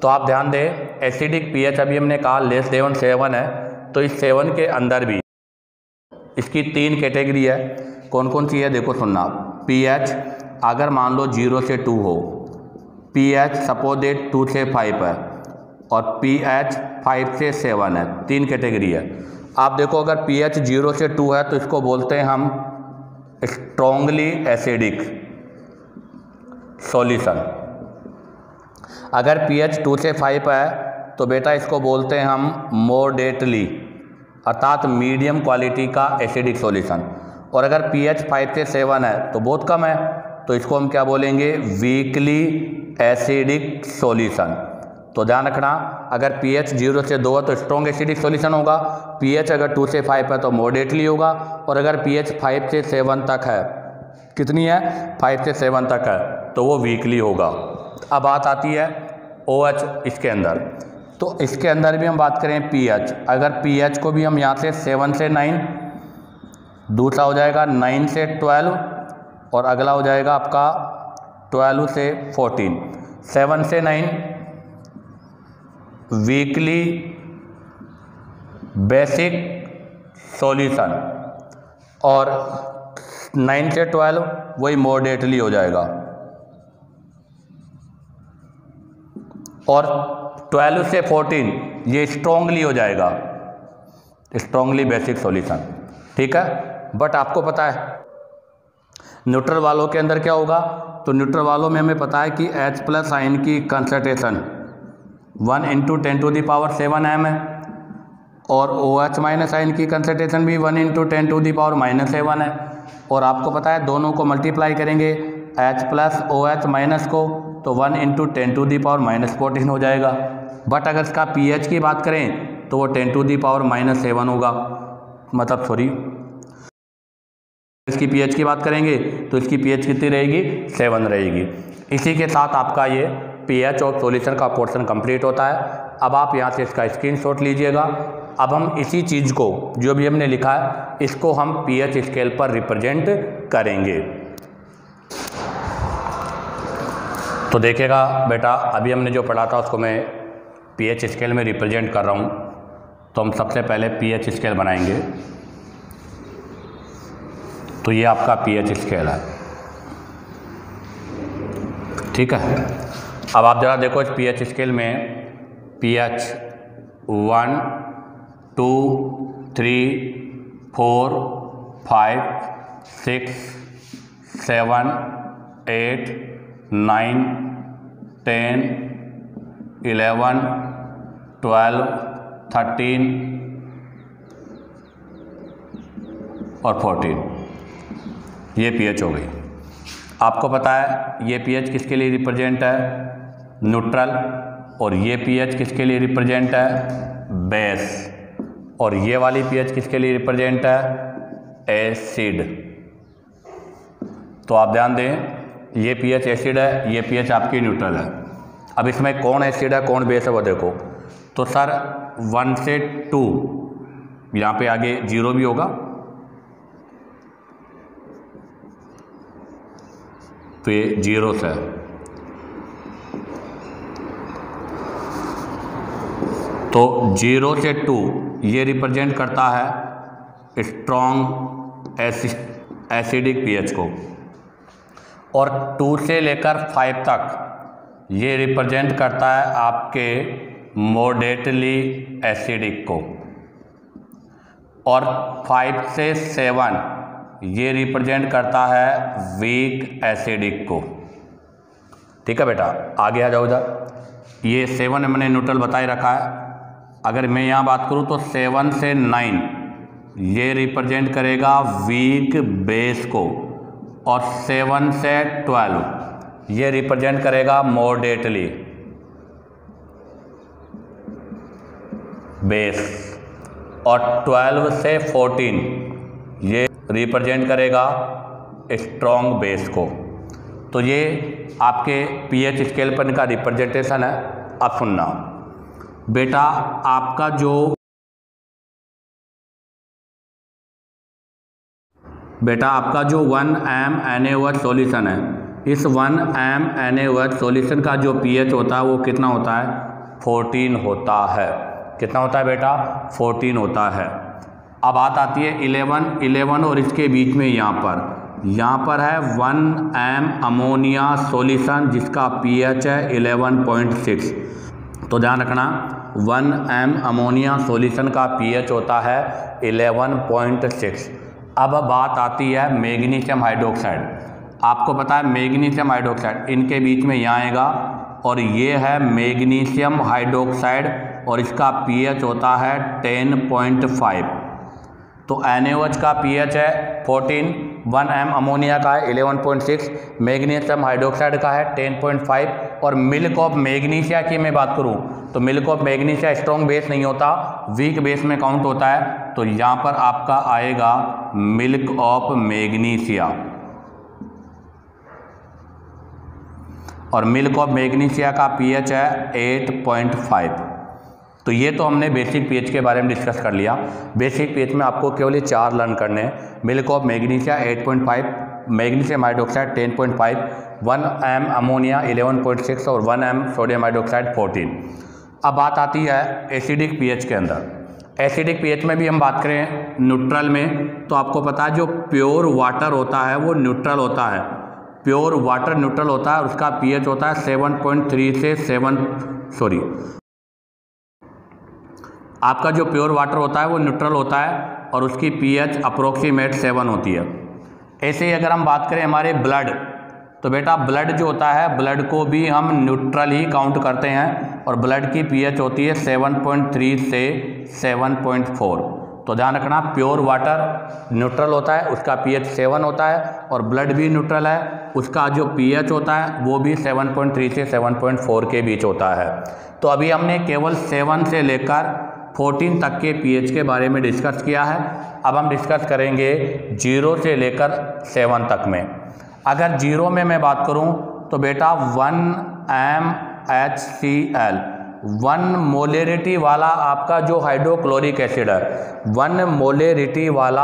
[SPEAKER 1] तो आप ध्यान दें, एसिडिक pH अभी हमने कहा लेस देन 7 है, तो इस 7 के अंदर भी इसकी 3 कैटेगरी है। कौन कौन सी है देखो सुनना। pH अगर मान लो 0 से 2 हो, pH सपोज दैट 2 से 5 है, और pH 5 से 7 है, 3 कैटेगरी है। आप देखो अगर pH 0 से 2 है तो इसको बोलते हैं हम स्ट्रॉन्गली एसिडिक सॉल्यूशन। अगर pH 2 से 5 है तो बेटा इसको बोलते हैं हम मॉडरेटली, अर्थात मीडियम क्वालिटी का एसिडिक सॉल्यूशन। और अगर pH 5 से 7 है तो बहुत कम है, तो इसको हम क्या बोलेंगे, वीकली एसिडिक सॉल्यूशन। तो ध्यान रखना, अगर pH 0 से 2 है तो स्ट्रॉन्ग एसिडिक सॉल्यूशन होगा, pH अगर 2 से 5 है तो मॉडरेटली होगा, और अगर pH 5 से 7 तक है, कितनी है, 5 से 7 तक है, तो वो वीकली होगा। अब बात आती है OH इसके अंदर, तो इसके अंदर भी हम बात करें pH, अगर pH को भी हम यहाँ से 7 से 9, दूसरा हो जाएगा 9 से 12, और अगला हो जाएगा आपका 12 से 14। 7 से 9 वीकली बेसिक सॉल्यूशन, और 9 से 12 वही मॉडरेटली हो जाएगा, और 12 से 14 ये स्ट्रॉन्गली हो जाएगा, स्ट्रॉन्गली बेसिक सॉल्यूशन। ठीक है, बट आपको पता है न्यूट्रल वालों के अंदर क्या होगा, तो न्यूट्रल वालों में हमें पता है कि H+ आयन की कंसंट्रेशन 1 × 10⁻7 m है और OH- आयन की कंसंट्रेशन भी 1 × 10⁻7 है। और आपको पता है दोनों को मल्टीप्लाई करेंगे H+ OH- को, तो 1 × 10⁻14 हो जाएगा। बट अगर इसका pH की बात करें तो वो 10⁻7 होगा, मतलब सॉरी, इसकी pH की बात करेंगे तो इसकी pH कितनी रहेगी, 7 रहेगी। इसी के साथ आपका ये pH और सॉल्यूशन का पोर्शन कंप्लीट होता है। अब आप यहाँ से इसका स्क्रीनशॉट लीजिएगा। अब हम इसी चीज़ को जो भी हमने लिखा है इसको हम pH स्केल पर रिप्रेजेंट करेंगे। तो देखिएगा बेटा, अभी हमने जो पढ़ा था उसको मैं pH स्केल में रिप्रेजेंट कर रहा हूँ। तो हम सबसे पहले pH स्केल बनाएंगे। तो ये आपका pH स्केल है, ठीक है। अब आप ज़रा देखो इस pH स्केल में pH 1 2 3 4 5 6 7 8 9 10 11 12 13 और 14, ये pH हो गई। आपको पता है ये pH किसके लिए रिप्रेजेंट है, न्यूट्रल, और ये pH किसके लिए रिप्रेजेंट है, बेस, और ये वाली pH किसके लिए रिप्रेजेंट है, एसिड। तो आप ध्यान दें, ये pH एसिड है, ये pH आपकी न्यूट्रल है। अब इसमें कौन एसिड है कौन बेस है वो देखो। तो सर 1 से 2, यहाँ पे आगे 0 भी होगा, तो ये 0 से, तो 0 से 2 ये रिप्रेजेंट करता है स्ट्रॉन्ग एसिडिक pH को, और 2 से लेकर 5 तक ये रिप्रेजेंट करता है आपके मॉडरेटली एसिडिक को, और 5 से 7 ये रिप्रेजेंट करता है वीक एसिडिक को। ठीक है बेटा, आगे आ जाओ इधर। ये 7 मैंने न्यूट्रल बताए रखा है। अगर मैं यहाँ बात करूँ तो 7 से 9 ये रिप्रेजेंट करेगा वीक बेस को, और 7 से 12 ये रिप्रेजेंट करेगा मॉडरेटली बेस, और 12 से 14 ये रिप्रेजेंट करेगा स्ट्रॉन्ग बेस को। तो ये आपके pH स्केल पर इनका रिप्रेजेंटेशन है। अब सुनना बेटा, आपका जो 1m NaOH सॉल्यूशन है, इस 1m NaOH सॉल्यूशन का जो pH होता है वो कितना होता है, 14 होता है। कितना होता है बेटा, 14 होता है। अब बात आती है 11 और इसके बीच में यहाँ पर है 1m अमोनिया सॉल्यूशन जिसका pH है 11.6। तो ध्यान रखना 1m अमोनिया सॉल्यूशन का pH होता है 11.6। अब बात आती है मैग्नीशियम हाइड्रोक्साइड। आपको पता है मैग्नीशियम हाइड्रोक्साइड इनके बीच में यहाँ आएगा, और ये है मैग्नीशियम हाइड्रोक्साइड और इसका pH होता है 10.5। तो NaOH का pH है 14, 1m अमोनिया का है 11.6, मैग्नीशियम हाइड्रोक्साइड का है 10.5। और मिल्क ऑफ मैग्नीशिया की मैं बात करूं तो milk of magnesia strong base नहीं होता, वीक बेस में काउंट होता है। तो यहाँ पर आपका आएगा मिल्क ऑफ मैग्नीशिया, और मिल्क ऑफ मैग्नीशिया का pH है 8.5। तो ये तो हमने बेसिक pH के बारे में डिस्कस कर लिया। बेसिक pH में आपको केवल ये 4 लर्न करने हैं। Milk of magnesia 8.5, magnesium hydroxide 10.5, 1m ammonia 11.6 और 1m सोडियम हाइड्रोक्साइड 14। अब बात आती है एसिडिक pH के अंदर। एसिडिक pH में भी हम बात करें न्यूट्रल में, तो आपको पता है जो प्योर वाटर होता है वो न्यूट्रल होता है। प्योर वाटर न्यूट्रल होता है, उसका pH होता है 7.3 से 7 आपका जो प्योर वाटर होता है वो न्यूट्रल होता है और उसकी pH अप्रोक्सीमेट 7 होती है। ऐसे ही अगर हम बात करें हमारे ब्लड, तो बेटा ब्लड जो होता है, ब्लड को भी हम न्यूट्रल ही काउंट करते हैं और ब्लड की पीएच होती है 7.3 से 7.4। तो ध्यान रखना, प्योर वाटर न्यूट्रल होता है, उसका पीएच 7 होता है, और ब्लड भी न्यूट्रल है, उसका जो पीएच होता है वो भी 7.3 से 7.4 के बीच होता है। तो अभी हमने केवल 7 से लेकर 14 तक के पीएच के बारे में डिस्कस किया है। अब हम डिस्कस करेंगे 0 से लेकर 7 तक में। अगर 0 में मैं बात करूं तो बेटा 1 MHCl, 1 मोलेरिटी वाला आपका जो हाइड्रोक्लोरिक एसिड है, 1 मोलेरिटी वाला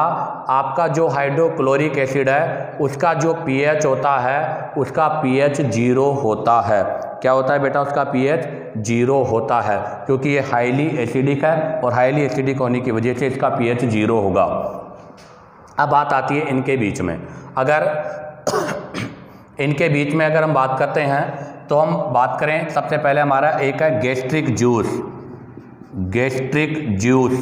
[SPEAKER 1] आपका जो हाइड्रोक्लोरिक एसिड है, उसका जो पीएच होता है, उसका पीएच 0 होता है। क्या होता है बेटा? उसका पीएच 0 होता है, क्योंकि ये हाईली एसिडिक है और हाईली एसिडिक होने की वजह से इसका पीएच 0 होगा। अब बात आती है इनके बीच में। अगर इनके बीच में अगर हम बात करते हैं तो हम बात करें, सबसे पहले हमारा एक है गैस्ट्रिक जूस। गैस्ट्रिक जूस,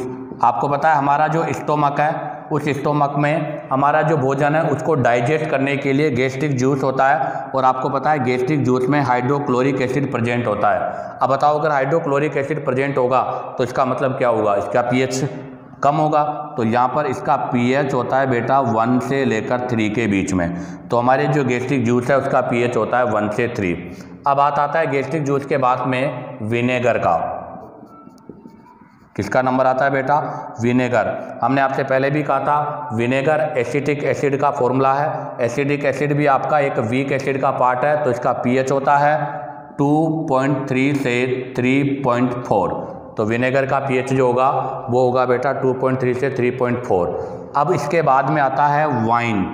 [SPEAKER 1] आपको पता है हमारा जो स्टोमक है, उस स्टोमक में हमारा जो भोजन है उसको डाइजेस्ट करने के लिए गैस्ट्रिक जूस होता है, और आपको पता है गैस्ट्रिक जूस में हाइड्रोक्लोरिक एसिड प्रेजेंट होता है। अब बताओ, अगर हाइड्रोक्लोरिक एसिड प्रेजेंट होगा तो इसका मतलब क्या होगा? इसका पीएच कम होगा। तो यहाँ पर इसका पीएच होता है बेटा 1 से लेकर 3 के बीच में। तो हमारे जो गैस्ट्रिक जूस है उसका पीएच होता है 1 से 3। अब बात आता है गैस्ट्रिक जूस के बाद में विनेगर का। किसका नंबर आता है बेटा? विनेगर। हमने आपसे पहले भी कहा था विनेगर एसिटिक एसिड का फॉर्मूला है। एसिडिक एसिड भी आपका एक वीक एसिड का पार्ट है, तो इसका पीएच होता है 2.3 से 3.4। तो विनेगर का पीएच जो होगा वो होगा बेटा 2.3 से 3.4। अब इसके बाद में आता है वाइन।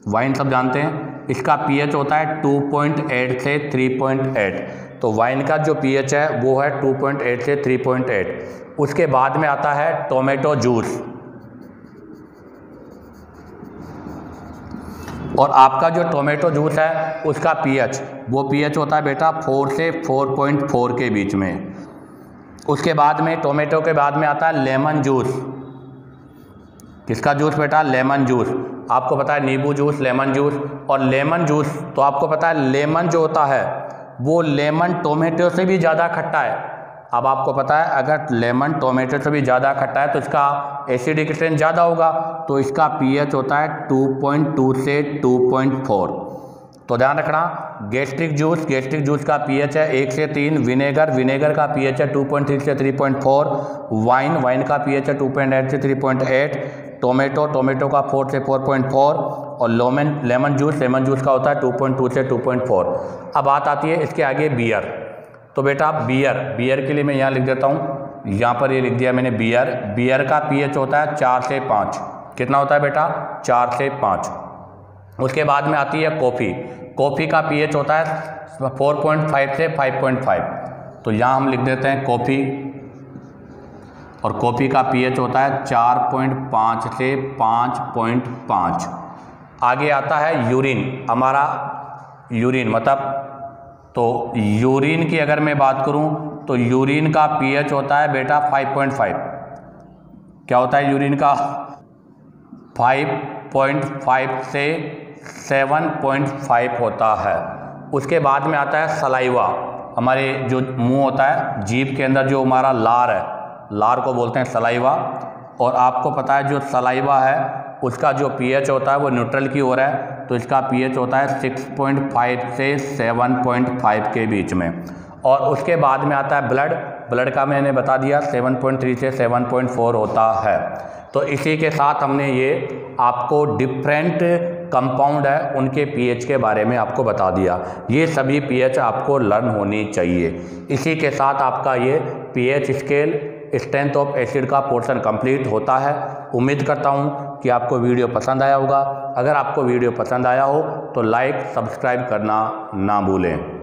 [SPEAKER 1] वाइन सब जानते हैं, इसका पीएच होता है 2.8 से 3.8। तो वाइन का जो पीएच है वो है 2.8 से 3.8। उसके बाद में आता है टोमेटो जूस, और आपका जो टोमेटो जूस है उसका पीएच, वो पीएच होता है बेटा 4 से 4.4 के बीच में। उसके बाद में टोमेटो के बाद में आता है लेमन जूस। किसका जूस बेटा? Lemon juice. आपको पता है नींबू जूस, लेमन जूस। और लेमन जूस तो आपको पता है लेमन जो होता है वो लेमन टोमेटो से भी ज़्यादा खट्टा है। अब आपको पता है अगर लेमन टोमेटो से भी ज़्यादा खट्टा है तो इसका एसिडिक स्ट्रेंथ ज़्यादा होगा, तो इसका पीएच होता है 2.2 से 2.4। तो ध्यान रखना, गैस्ट्रिक जूस का पीएच है 1 से 3। विनेगर का पीएच है 2.3 से 3.4। वाइन का पीएच है 2.8 से 3.8। टोमेटो का 4 से 4.4। और लेमन जूस का होता है 2.2 से 2.4। अब बात आती है इसके आगे बियर। तो बेटा बियर के लिए मैं यहाँ लिख देता हूँ, यहाँ पर ये लिख दिया मैंने बियर का पीएच होता है 4 से 5। कितना होता है बेटा? 4 से 5। उसके बाद में आती है कॉफ़ी का पीएच होता है 4.5 से 5.5। तो यहाँ हम लिख देते हैं कॉफ़ी, और कॉफ़ी का पीएच होता है 4.5 से 5.5। आगे आता है यूरिन। हमारा यूरिन मतलब, तो यूरिन की अगर मैं बात करूं तो यूरिन का पीएच होता है बेटा 5.5। क्या होता है यूरिन का? 5.5 से 7.5 होता है। उसके बाद में आता है सलाइवा। हमारे जो मुंह होता है, जीभ के अंदर जो हमारा लार है, लार को बोलते हैं सलाइवा। और आपको पता है जो सलाइवा है उसका जो पीएच होता है वो न्यूट्रल की ओर है, तो इसका पीएच होता है 6.5 से 7.5 के बीच में। और उसके बाद में आता है ब्लड का मैंने बता दिया 7.3 से 7.4 होता है। तो इसी के साथ हमने ये आपको डिफरेंट कंपाउंड है उनके पीएच के बारे में आपको बता दिया। ये सभी पीएच आपको लर्न होनी चाहिए। इसी के साथ आपका ये pH scale strength of acid का पोर्शन कंप्लीट होता है। उम्मीद करता हूँ कि आपको वीडियो पसंद आया होगा। अगर आपको वीडियो पसंद आया हो तो लाइक सब्सक्राइब करना ना भूलें।